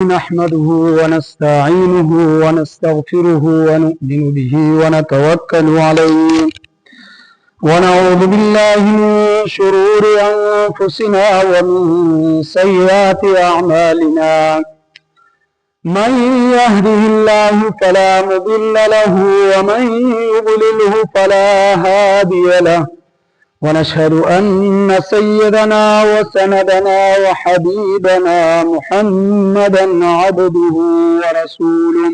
نحمده ونستعينه ونستغفره ونؤمن به ونتوكل عليه ونعوذ بالله من شرور أنفسنا ومن سيئات أعمالنا من يهده الله فلا مضل له ومن يضلله فلا هادي له ونشهد أن سيدنا وسندنا وحبيبنا محمدا عبده ورسوله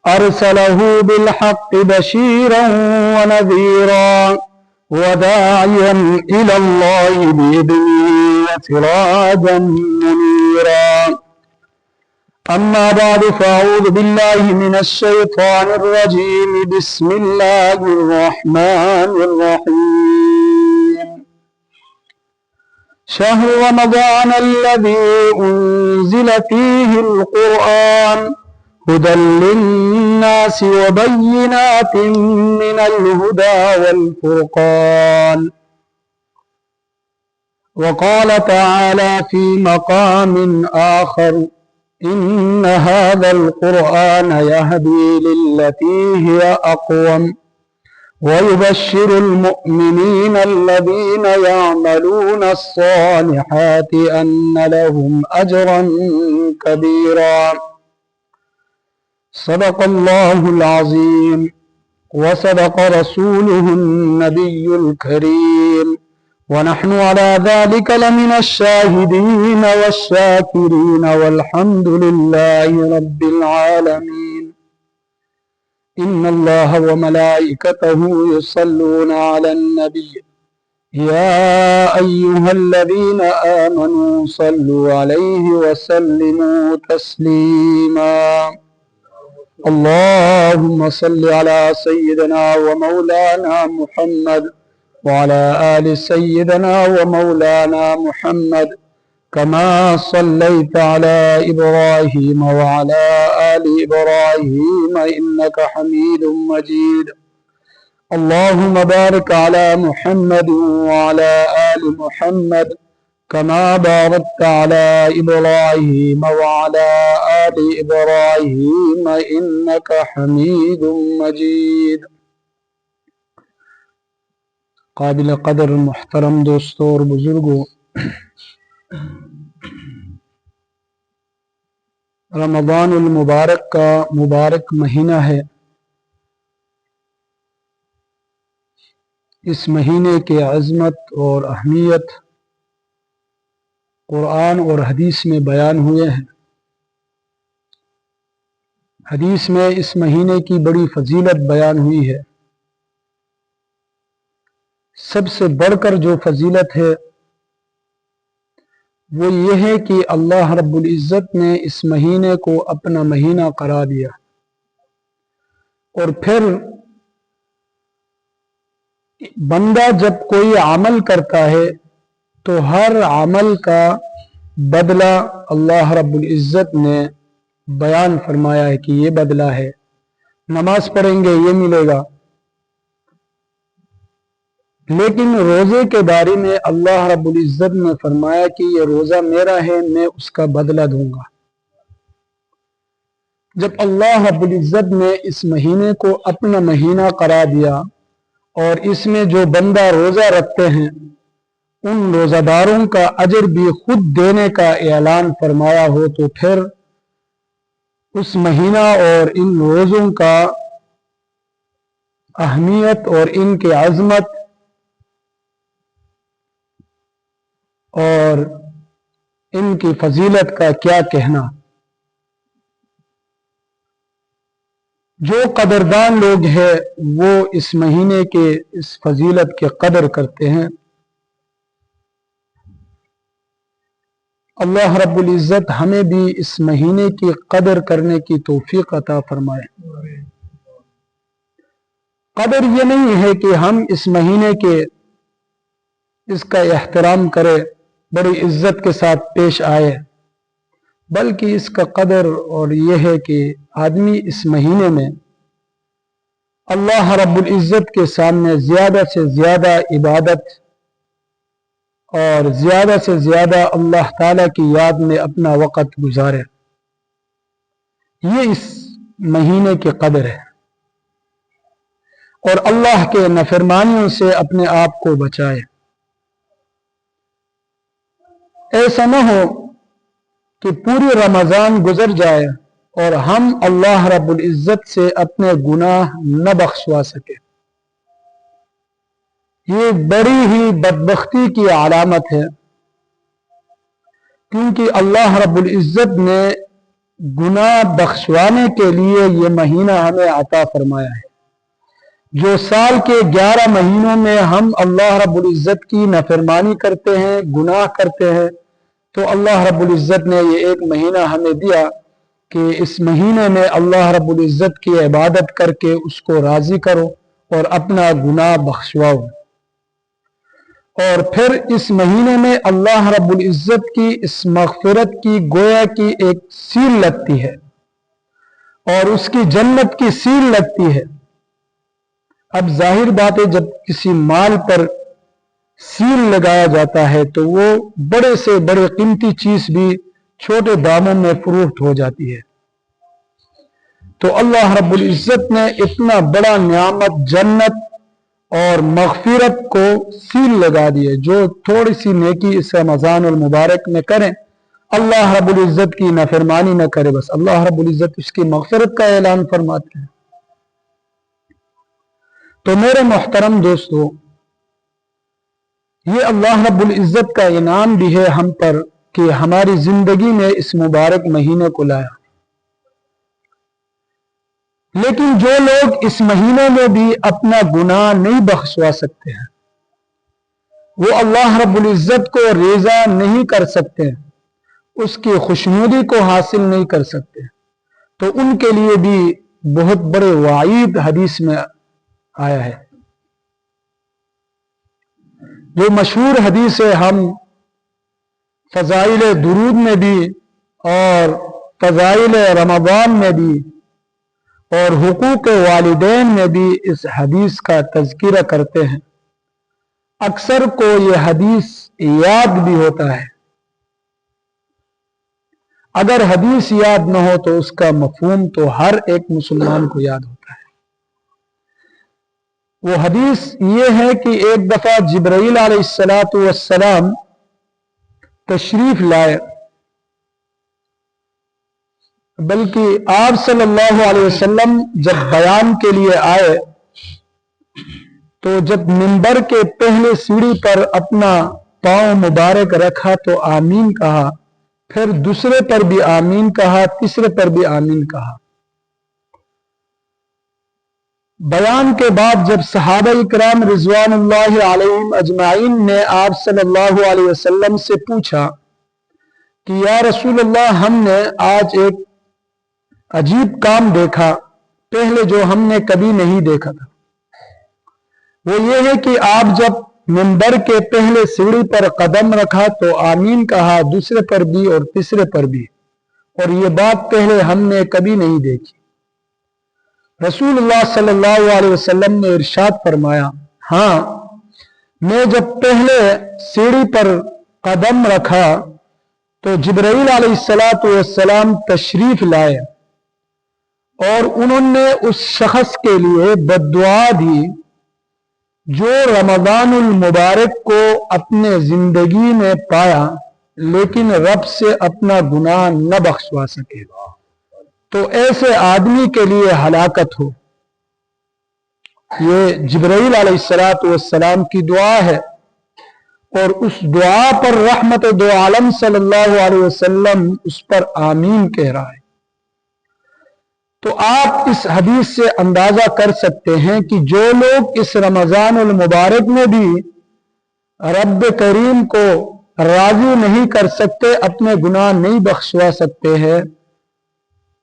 أرسله بالحق بشيرا ونذيرا وداعيا إلى الله بإذنه وسراجا منيرا أما بعد فأعوذ بالله من الشيطان الرجيم بسم الله الرحمن الرحيم شهر رمضان الذي أنزل فيه القرآن هدى للناس وبينات من الهدى والفرقان وقال تعالى في مقام آخر إن هذا القرآن يهدي للتي هي أقوم ويبشر المؤمنين الذين يعملون الصالحات أن لهم أجرا كبيرا صدق الله العظيم وصدق رسوله النبي الكريم ونحن على ذلك لمن الشاهدين والشاكرين والحمد لله رب العالمين إن الله وملائكته يصلون على النبي يا أيها الذين آمنوا صلوا عليه وسلموا تسليما اللهم صل على سيدنا ومولانا محمد وعلى آل سيدنا ومولانا محمد كما صليت على إبراهيم وعلى آل إبراهيم إنك حميد مجيد اللهم بارك على محمد وعلى آل محمد كما باركت على إبراهيم وعلى آل إبراهيم إنك حميد مجيد قابل قدر محترم دوستوں اور بزرگوں، رمضان المبارک کا مبارک مہینہ ہے۔ اس مہینے کی عظمت اور اہمیت قرآن اور حدیث میں بیان ہوئے ہیں۔ حدیث میں اس مہینے کی بڑی فضیلت بیان ہوئی ہے۔ سب سے بڑھ کر جو فضیلت ہے وہ یہ ہے کہ اللہ رب العزت نے اس مہینے کو اپنا مہینہ قرار دیا، اور پھر بندہ جب کوئی عمل کرتا ہے تو ہر عمل کا بدلہ اللہ رب العزت نے بیان فرمایا ہے کہ یہ بدلہ ہے۔ نماز پڑھیں گے یہ ملے گا، لیکن روزے کے بارے میں اللہ رب العزت نے فرمایا کہ یہ روزہ میرا ہے، میں اس کا بدلہ دوں گا۔ جب اللہ رب العزت نے اس مہینے کو اپنا مہینہ قرار دیا اور اس میں جو بندہ روزہ رکھتے ہیں ان روزہ داروں کا اجر بھی خود دینے کا اعلان فرمایا ہو، تو پھر اس مہینہ اور ان روزوں کا اہمیت اور ان کی عظمت اور ان کی فضیلت کا کیا کہنا۔ جو قدردان لوگ ہیں وہ اس مہینے کے اس فضیلت کے قدر کرتے ہیں۔ اللہ رب العزت ہمیں بھی اس مہینے کی قدر کرنے کی توفیق عطا فرمائے۔ قدر یہ نہیں ہے کہ ہم اس مہینے کے اس کا احترام کریں، بڑی عزت کے ساتھ پیش آئے، بلکہ اس کا قدر اور یہ ہے کہ آدمی اس مہینے میں اللہ رب العزت کے سامنے زیادہ سے زیادہ عبادت اور زیادہ سے زیادہ اللہ تعالیٰ کی یاد میں اپنا وقت گزارے۔ یہ اس مہینے کی قدر ہے، اور اللہ کے نافرمانیوں سے اپنے آپ کو بچائے۔ ایسا نہ ہو کہ پوری رمضان گزر جائے اور ہم اللہ رب العزت سے اپنے گناہ نہ بخشوا سکے۔ یہ بڑی ہی بدبختی کی علامت ہے، کیونکہ اللہ رب العزت نے گناہ بخشوانے کے لیے یہ مہینہ ہمیں عطا فرمایا ہے۔ جو سال کے 11 مہینوں میں ہم اللہ رب العزت کی نافرمانی کرتے ہیں، گناہ کرتے ہیں، تو اللہ رب العزت نے یہ ایک مہینہ ہمیں دیا کہ اس مہینے میں اللہ رب العزت کی عبادت کر کے اس کو راضی کرو اور اپنا گناہ بخشواؤ۔ اور پھر اس مہینے میں اللہ رب العزت کی اس مغفرت کی گویا کی ایک سیل لگتی ہے، اور اس کی جنت کی سیل لگتی ہے۔ اب ظاہر بات ہے، جب کسی مال پر سیل لگایا جاتا ہے تو وہ بڑے سے بڑے قیمتی چیز بھی چھوٹے داموں میں فروخت ہو جاتی ہے۔ تو اللہ رب العزت نے اتنا بڑا نعمت جنت اور مغفرت کو سیل لگا دیے۔ جو تھوڑی سی نیکی اس رمضان المبارک میں کریں، اللہ رب العزت کی نافرمانی نہ کرے، بس اللہ رب العزت اس کی مغفرت کا اعلان فرماتے ہیں۔ تو میرے محترم دوستو، یہ اللہ رب العزت کا انعام بھی ہے ہم پر کہ ہماری زندگی میں اس مبارک مہینے کو لایا۔ لیکن جو لوگ اس مہینے میں بھی اپنا گناہ نہیں بخشوا سکتے ہیں، وہ اللہ رب العزت کو رضا نہیں کر سکتے، اس کی خوشنودی کو حاصل نہیں کر سکتے، تو ان کے لیے بھی بہت بڑے وعید حدیث میں آیا ہے۔ جو مشہور حدیث ہے، ہم فضائل درود میں بھی اور فضائل رمضان میں بھی اور حقوق والدین میں بھی اس حدیث کا تذکرہ کرتے ہیں۔ اکثر کو یہ حدیث یاد بھی ہوتا ہے۔ اگر حدیث یاد نہ ہو تو اس کا مفہوم تو ہر ایک مسلمان کو یاد ہوتا ہے۔ وہ حدیث یہ ہے کہ ایک دفعہ جبرائیل علیہ السلام تشریف لائے، بلکہ آپ صلی اللہ علیہ وسلم جب بیان کے لیے آئے تو جب منبر کے پہلے سیڑھی پر اپنا پاؤں مبارک رکھا تو آمین کہا، پھر دوسرے پر بھی آمین کہا، تیسرے پر بھی آمین کہا۔ بیان کے بعد جب صحابہ اکرام رضوان اللہ علیہم اجمعین نے آپ صلی اللہ علیہ وسلم سے پوچھا کہ یا رسول اللہ، ہم نے آج ایک عجیب کام دیکھا، پہلے جو ہم نے کبھی نہیں دیکھا تھا۔ وہ یہ ہے کہ آپ جب منبر کے پہلے سیڑھی پر قدم رکھا تو آمین کہا، دوسرے پر بھی اور تیسرے پر بھی، اور یہ بات پہلے ہم نے کبھی نہیں دیکھی۔ رسول اللہ صلی اللہ علیہ وسلم نے ارشاد فرمایا، ہاں، میں جب پہلے سیڑھی پر قدم رکھا تو جبرائیل علیہ السلام تشریف لائے اور انہوں نے اس شخص کے لیے بد دعا دی جو رمضان المبارک کو اپنے زندگی میں پایا لیکن رب سے اپنا گناہ نہ بخشوا سکے، تو ایسے آدمی کے لیے ہلاکت ہو۔ یہ جبرائیل علیہ السلام کی دعا ہے، اور اس دعا پر رحمت دو عالم صلی اللہ علیہ وسلم اس پر آمین کہہ رہا ہے۔ تو آپ اس حدیث سے اندازہ کر سکتے ہیں کہ جو لوگ اس رمضان المبارک میں بھی رب کریم کو راضی نہیں کر سکتے، اپنے گناہ نہیں بخشوا سکتے ہیں،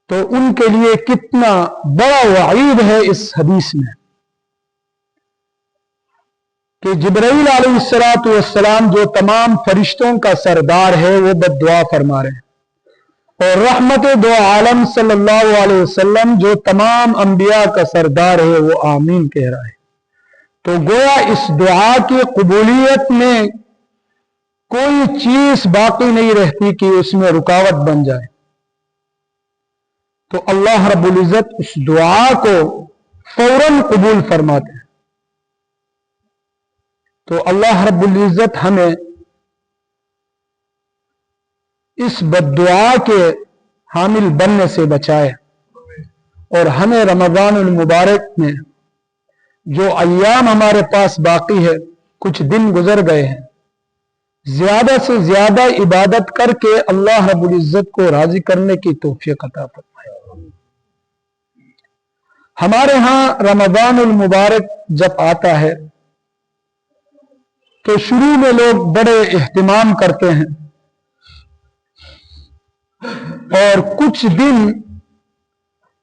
تو ان کے لیے کتنا بڑا وعید ہے اس حدیث میں کہ جبرائیل علیہ السلام جو تمام فرشتوں کا سردار ہے وہ بد دعا فرما رہے ہیں، اور رحمت دو عالم صلی اللہ علیہ وسلم جو تمام انبیاء کا سردار ہے وہ آمین کہہ رہا ہے۔ تو گویا اس دعا کی قبولیت میں کوئی چیز باقی نہیں رہتی کہ اس میں رکاوٹ بن جائے۔ تو अल्लाह रब्बुल इज्जत उस दुआ को फौरन कबूल फरमाते हैं। तो अल्लाह रब्बुल इज्जत हमें इस बद्दुआ के हामिल बनने से बचाए और हमें रमज़ानुल मुबारक में जो अय्याम हमारे पास बाकी है, कुछ दिन गुजर गए हैं, ज्यादा से ज्यादा इबादत करके अल्लाह रब्बुल इज्जत को राजी करने की तौफीक अता फरमाए। हमारे यहाँ रमज़ानुल मुबारक जब आता है तो शुरू में लोग बड़े एहतिमाम करते हैं और कुछ दिन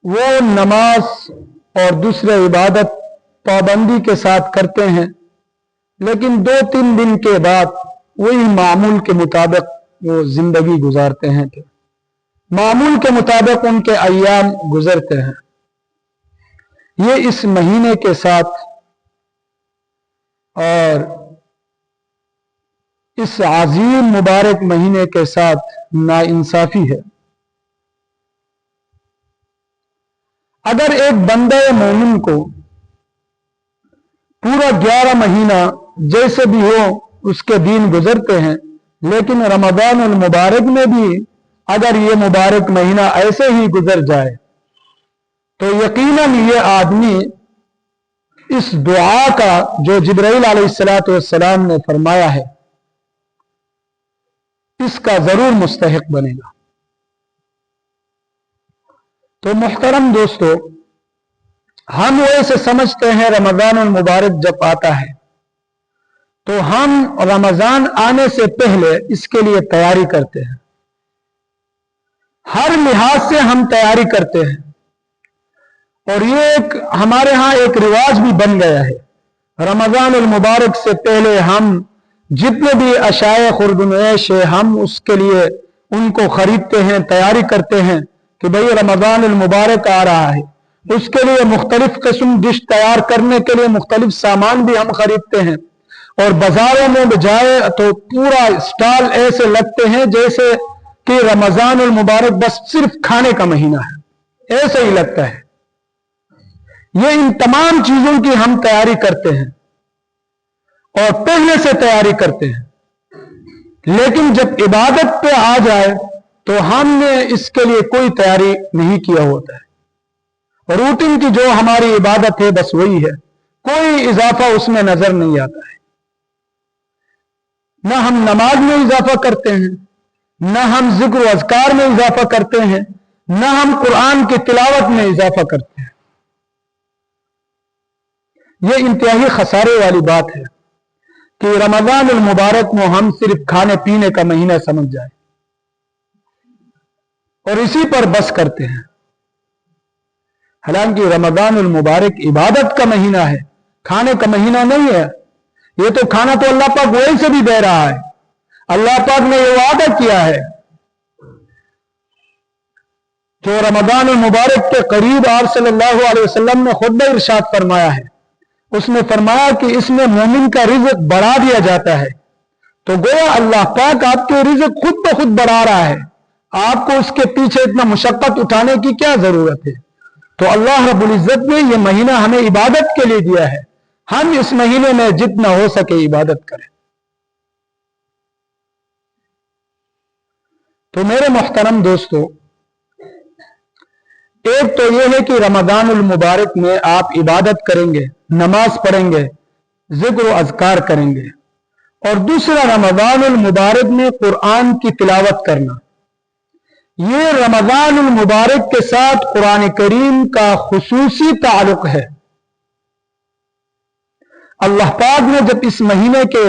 वो नमाज और दूसरे इबादत पाबंदी के साथ करते हैं, लेकिन 2-3 दिन के बाद वही मामूल के मुताबिक वो जिंदगी गुजारते हैं। तो मामूल के मुताबिक उनके अय्याम गुजरते हैं। ये इस महीने के साथ और इस अजीम मुबारक महीने के साथ नाइंसाफी है। अगर एक बंदे मोमिन को पूरा 11 महीना जैसे भी हो उसके दिन गुजरते हैं, लेकिन रमज़ानुल मुबारक में भी अगर ये मुबारक महीना ऐसे ही गुजर जाए तो यकीनन ये आदमी इस दुआ का जो जिब्राइल अलैहिस्सलातु वस्सलाम ने फरमाया है, इसका जरूर मुस्तहिक बनेगा। तो मुहतरम दोस्तों, हम वैसे समझते हैं रमज़ानुल मुबारक जब आता है तो हम रमज़ान आने से पहले इसके लिए तैयारी करते हैं, हर लिहाज से हम तैयारी करते हैं और ये एक हमारे यहाँ एक रिवाज भी बन गया है। रमज़ानुल मुबारक से पहले हम जितने भी अशाए खुर्दुनैश है हम उसके लिए उनको खरीदते हैं, तैयारी करते हैं कि भाई रमज़ानुल मुबारक आ रहा है, उसके लिए मुख्तलिफ किस्म डिश तैयार करने के लिए मुख्तलिफ सामान भी हम खरीदते हैं और बाजारों में जाए तो पूरा स्टॉल ऐसे लगते हैं जैसे कि रमज़ानुल मुबारक बस सिर्फ खाने का महीना है, ऐसे ही लगता है। ये इन तमाम चीजों की हम तैयारी करते हैं और पहले से तैयारी करते हैं, लेकिन जब इबादत पे आ जाए तो हमने इसके लिए कोई तैयारी नहीं किया होता है। रूटीन की जो हमारी इबादत है बस वही है, कोई इजाफा उसमें नजर नहीं आता है। न हम नमाज में इजाफा करते हैं, न हम जिक्र अज़कार में इजाफा करते हैं, न हम कुरान की तिलावत में इजाफा करते हैं। यह इंतहाई खसारे वाली बात है कि रमज़ानुल मुबारक को हम सिर्फ खाने पीने का महीना समझ जाए और इसी पर बस करते हैं। हालांकि रमज़ानुल मुबारक इबादत का महीना है, खाने का महीना नहीं है। ये तो खाना तो अल्लाह पाक वही से भी दे रहा है। अल्लाह पाक ने ये वादा किया है जो रमज़ानुल मुबारक के करीब आप सल्लल्लाहु अलैहि वसल्लम ने खुद इरशाद फरमाया है, उसने फरमाया कि इसमें मोमिन का रिज़्क बढ़ा दिया जाता है। तो गोया अल्लाह पाक आपके रिज़्क खुद ब खुद बढ़ा रहा है, आपको उसके पीछे इतना मुशक्कत उठाने की क्या जरूरत है। तो अल्लाह रब्बुल इज्जत ने यह महीना हमें इबादत के लिए दिया है, हम इस महीने में जितना हो सके इबादत करें। तो मेरे मोहतरम दोस्तों, एक तो यह है कि रमज़ानुल मुबारक में आप इबादत करेंगे, नमाज पढ़ेंगे, जिक्र अज़कार करेंगे, और दूसरा रमज़ानुल मुबारक में कुरान की तिलावत करना। ये रमज़ानुल मुबारक के साथ कुरान करीम का खुसूसी ताल्लुक है। अल्लाह पाक ने जब इस महीने के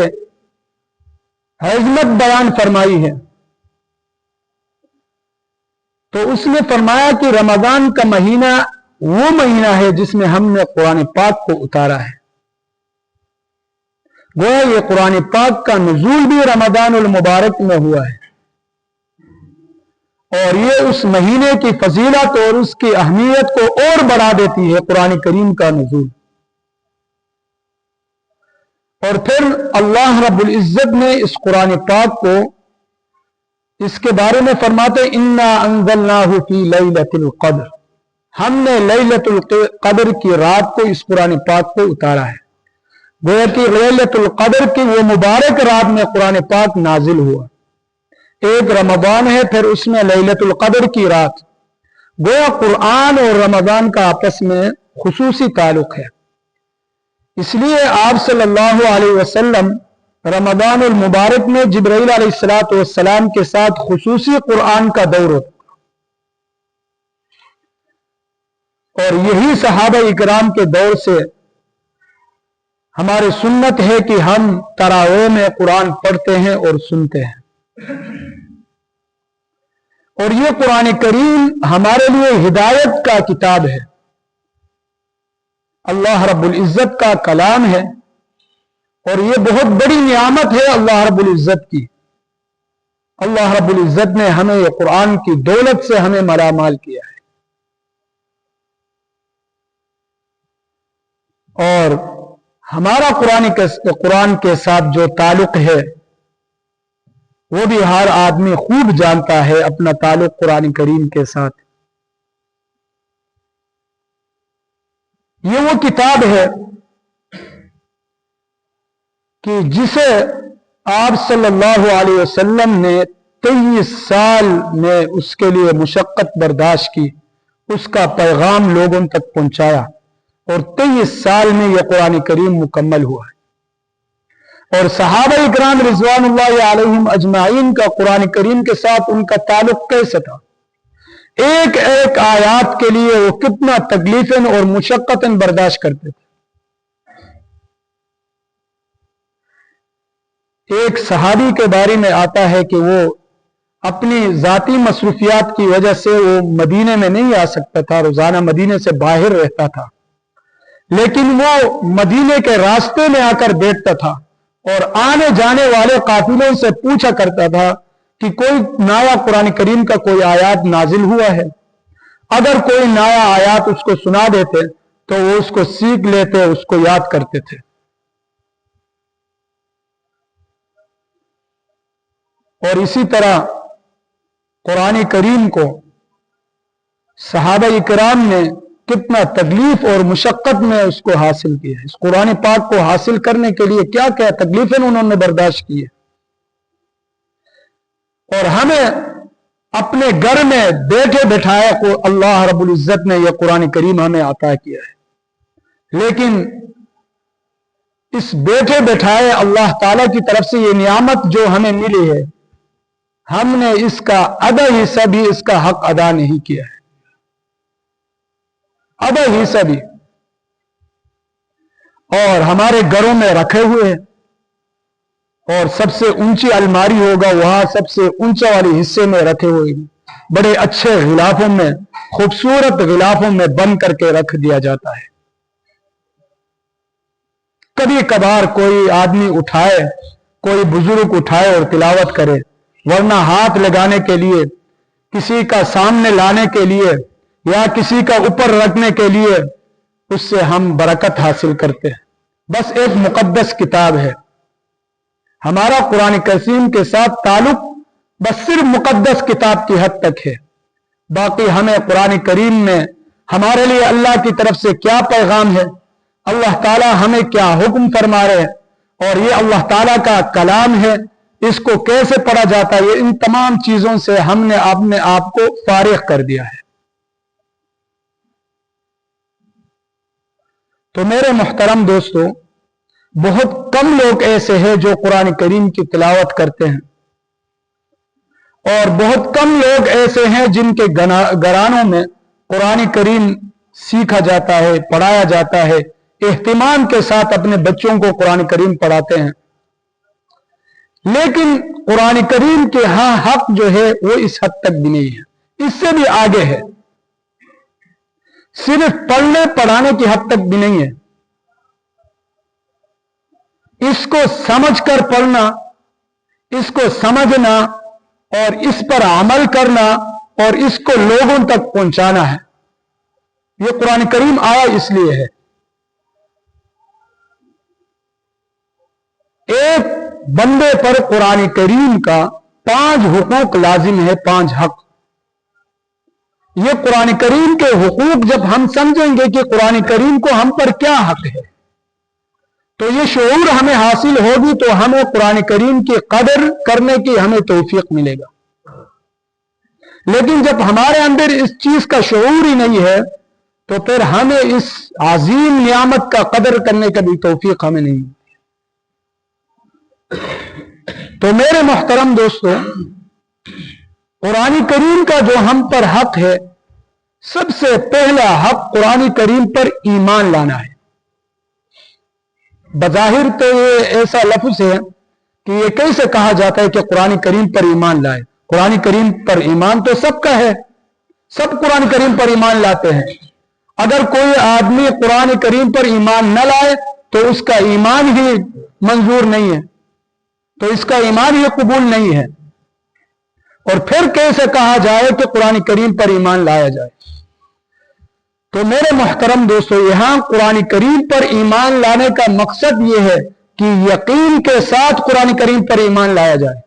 अज़मत बयान फरमाई है तो उसने फरमाया कि रमज़ान का महीना वो महीना है जिसमें हमने कुरान पाक को उतारा है। गोया ये कुरान पाक का नुज़ूल भी रमज़ानुल मुबारक में हुआ है और ये उस महीने की फजीलत और उसकी अहमियत को और बढ़ा देती है कुरान करीम का नुज़ूल। और फिर अल्लाह रब्बुल इज्जत ने इस कुरान पाक को इसके बारे में फरमाते इन्ना अंज़लनाहु फी लैलतिल क़द्र, हमने लैलतुल क़द्र की रात को इस कुरान पाक को उतारा है। गोया कि लैलतुल क़द्र की वो मुबारक रात में कुरान पाक नाजिल हुआ। एक रमज़ान है, फिर उसमें लैलतुल क़द्र की रात। गोया कुरान और रमज़ान का आपस में खुसूसी ताल्लुक है। इसलिए आप सल्लल्लाहु अलैहि वसल्लम रमज़ानुल मुबारक में जिब्राइल अलैहिस्सलातु वस्सलाम के साथ खुसूसी कुरान का दौर होता, और यही सहाबा इकराम के दौर से हमारी सुन्नत है कि हम तरावे में कुरान पढ़ते हैं और सुनते हैं। और ये कुरान करीम हमारे लिए हिदायत का किताब है, अल्लाह रब्बुल इज्जत का कलाम है, और ये बहुत बड़ी नियामत है अल्लाह रब्बुल इज्जत की। अल्लाह रब्बुल इज्जत ने हमें ये कुरान की दौलत से हमें मालामाल किया है। और हमारा कुरान के साथ जो ताल्लुक है वो भी हर आदमी खूब जानता है, अपना ताल्लुक कुरान करीम के साथ। ये वो किताब है कि जिसे आप सल्लल्लाहु अलैहि वसल्लम ने 23 साल में उसके लिए मुशक्कत बर्दाश्त की, उसका पैगाम लोगों तक पहुंचाया, और 23 साल में यह कुरान करीम मुकम्मल हुआ है। और सहाबा इकराम रिज़वानुल्लाहि अलैहिम अजमाइन का कुरान करीम के साथ उनका ताल्लुक कैसा था? एक एक आयात के लिए वो कितना तकलीफन और मुशक्कतन बर्दाश्त करते थे। एक सहाबी के बारे में आता है कि वो अपनी जाती मसरूफियात की वजह से वो मदीने में नहीं आ सकता था, रोजाना मदीने से बाहर रहता था, लेकिन वो मदीने के रास्ते में आकर बैठता था और आने जाने वाले काफिलों से पूछा करता था कि कोई नया कुरान करीम का कोई आयात नाजिल हुआ है। अगर कोई नया आयात उसको सुना देते तो वो उसको सीख लेते, उसको याद करते थे। और इसी तरह कुरान करीम को सहाबा इकराम ने कितना तकलीफ और मुशक्कत में उसको हासिल किया। इस कुरान पाक को हासिल करने के लिए क्या क्या तकलीफें उन्होंने बर्दाश्त की है। और हमें अपने घर में बैठे बैठाए को अल्लाह रब्बुल इज्जत ने यह कुरान करीम हमें अता किया है, लेकिन इस बैठे बैठाए अल्लाह ताला की तरफ से ये नियामत जो हमें मिली है, हमने इसका आधा हिस्सा भी इसका हक अदा नहीं किया है, आधा हिस्सा भी। और हमारे घरों में रखे हुए हैं, और सबसे ऊंची अलमारी होगा वहां सबसे ऊंचा वाले हिस्से में रखे हुए, बड़े अच्छे गिलाफों में, खूबसूरत गिलाफों में बंद करके रख दिया जाता है। कभी कभार कोई आदमी उठाए, कोई बुजुर्ग उठाए और तिलावत करे, वरना हाथ लगाने के लिए, किसी का सामने लाने के लिए या किसी का ऊपर रखने के लिए उससे हम बरकत हासिल करते हैं। बस एक मुकद्दस किताब है। हमारा कुरान करीम के साथ ताल्लुक बस सिर्फ मुकद्दस किताब की हद तक है। बाकी हमें कुरान करीम में हमारे लिए अल्लाह की तरफ से क्या पैगाम है, अल्लाह ताला हमें क्या हुक्म फरमा रहे हैं, और ये अल्लाह ताला का कलाम है, इसको कैसे पढ़ा जाता है, इन तमाम चीजों से हमने अपने आप को फारिग कर दिया है। तो मेरे मुहतरम दोस्तों, बहुत कम लोग ऐसे हैं जो कुरान करीम की तिलावत करते हैं, और बहुत कम लोग ऐसे हैं जिनके घरानों में कुरान करीम सीखा जाता है, पढ़ाया जाता है, एहतिमाम के साथ अपने बच्चों को कुरान करीम पढ़ाते हैं। लेकिन कुरान करीम के हक जो है वो इस हद तक भी नहीं है, इससे भी आगे है। सिर्फ पढ़ने पढ़ाने की हद तक भी नहीं है, इसको समझकर पढ़ना, इसको समझना और इस पर अमल करना और इसको लोगों तक पहुंचाना है। यह कुरान करीम आया इसलिए है। एक बंदे पर कुरान करीम का 5 हुकूक लाजिम है, 5 हक। ये कुरान करीम के हुकूक जब हम समझेंगे कि कुरान करीम को हम पर क्या हक है, तो ये शऊर हमें हासिल होगी, तो हमें कुरान करीम की कदर करने की हमें तौफीक मिलेगा। लेकिन जब हमारे अंदर इस चीज का शऊर ही नहीं है, तो फिर हमें इस अजीम नियामत का कदर करने का भी तौफीक हमें नहीं। तो मेरे मोहतरम दोस्तों, कुरान करीम का जो हम पर हक है, सबसे पहला हक कुरान करीम पर ईमान लाना है। बज़ाहिर तो ये ऐसा लफ्ज़ है कि ये कैसे कहा जाता है कि कुरान करीम पर ईमान लाए। कुरान करीम पर ईमान तो सबका है, सब कुरान करीम पर ईमान लाते हैं। अगर कोई आदमी कुरान करीम पर ईमान न लाए तो उसका ईमान ही मंजूर नहीं है, तो इसका ईमान ही कबूल नहीं है। और फिर कैसे कहा जाए कि कुरान करीम पर ईमान लाया जाए। तो मेरे मोहतरम दोस्तों, यहां कुरान करीम पर ईमान लाने का मकसद यह है कि यकीन के साथ कुरान करीम पर ईमान लाया जाए।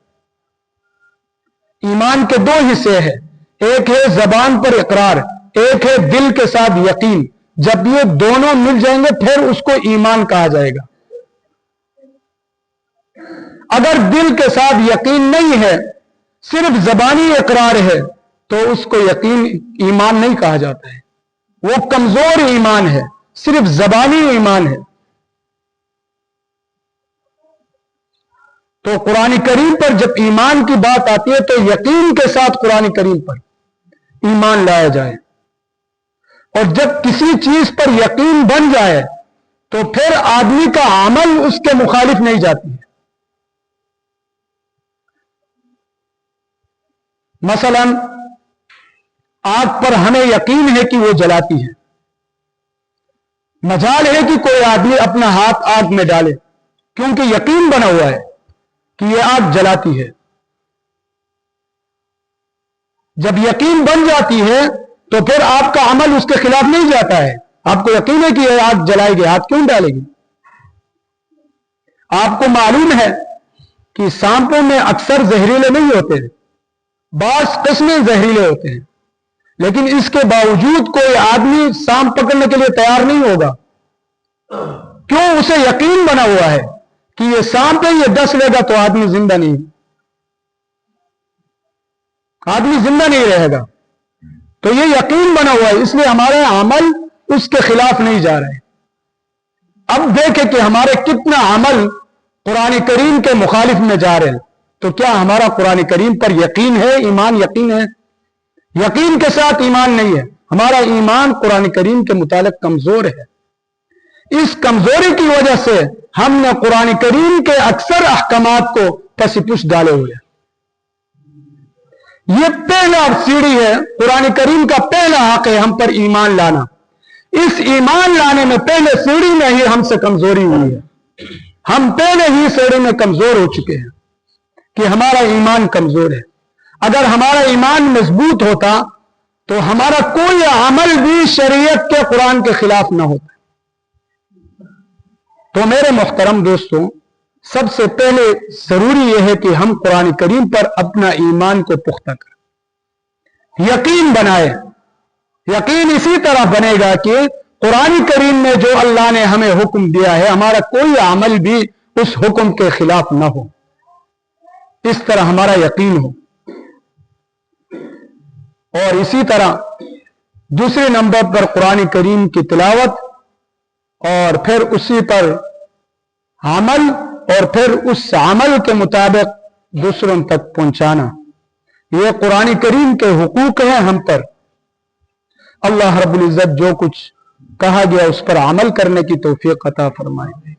ईमान के 2 हिस्से हैं, एक है जबान पर इकरार, एक है दिल के साथ यकीन। जब ये दोनों मिल जाएंगे फिर उसको ईमान कहा जाएगा। अगर दिल के साथ यकीन नहीं है, सिर्फ जबानी इकरार है, तो उसको यकीन ईमान नहीं कहा जाता है, वो कमजोर ईमान है, सिर्फ जबानी ईमान है। तो कुरान करीम पर जब ईमान की बात आती है तो यकीन के साथ कुरान करीम पर ईमान लाया जाए। और जब किसी चीज पर यकीन बन जाए तो फिर आदमी का अमल उसके मुखालिफ नहीं जाती है। मसलन आग पर हमें यकीन है कि वो जलाती है, मजाल है कि कोई आदमी अपना हाथ आग में डाले, क्योंकि यकीन बना हुआ है कि ये आग जलाती है। जब यकीन बन जाती है तो फिर आपका अमल उसके खिलाफ नहीं जाता है। आपको यकीन है कि ये आग जलाएगी, हाथ क्यों डालेगी? आपको मालूम है कि सांपों में अक्सर जहरीले नहीं होते, बास किस्में जहरीले होते हैं, लेकिन इसके बावजूद कोई आदमी सांप पकड़ने के लिए तैयार नहीं होगा। क्यों? उसे यकीन बना हुआ है कि ये सांप है, ये डस लेगा तो आदमी जिंदा नहीं रहेगा। तो ये यकीन बना हुआ है, इसलिए हमारे अमल उसके खिलाफ नहीं जा रहे। अब देखें कि हमारे कितना अमल कुरान करीम के मुखालिफ में जा रहे हैं। तो क्या हमारा कुरान करीम पर यकीन है, ईमान यकीन है? यकीन के साथ ईमान नहीं है। हमारा ईमान कुरान करीम के मुतालिक कमजोर है। इस कमजोरी की वजह से हमने कुरान करीम के अक्सर अहकामात को पसीपुश डाले हुए हैं। यह पहला सीढ़ी है, कुरान करीम का पहला हक है हम पर ईमान लाना। इस ईमान लाने में पहले सीढ़ी में ही हमसे कमजोरी हुई है। हम पहले ही सीढ़ी में कमजोर हो चुके हैं कि हमारा ईमान कमजोर है। अगर हमारा ईमान मजबूत होता तो हमारा कोई अमल भी शरीयत के कुरान के खिलाफ ना होता। तो मेरे मोहतरम दोस्तों, सबसे पहले जरूरी यह है कि हम कुरान करीम पर अपना ईमान को पुख्ता करें, यकीन बनाए। यकीन इसी तरह बनेगा कि कुरान करीम में जो अल्लाह ने हमें हुक्म दिया है, हमारा कोई अमल भी उस हुक्म के खिलाफ ना हो, इस तरह हमारा यकीन हो। और इसी तरह दूसरे नंबर पर कुरान करीम की तिलावत, और फिर उसी पर अमल, और फिर उस अमल के मुताबिक दूसरों तक पहुंचाना। ये कुरान करीम के हुकूक हैं हम पर। अल्लाह रब्बुल इज्जत जो कुछ कहा गया उस पर अमल करने की तौफीक अता फरमाए।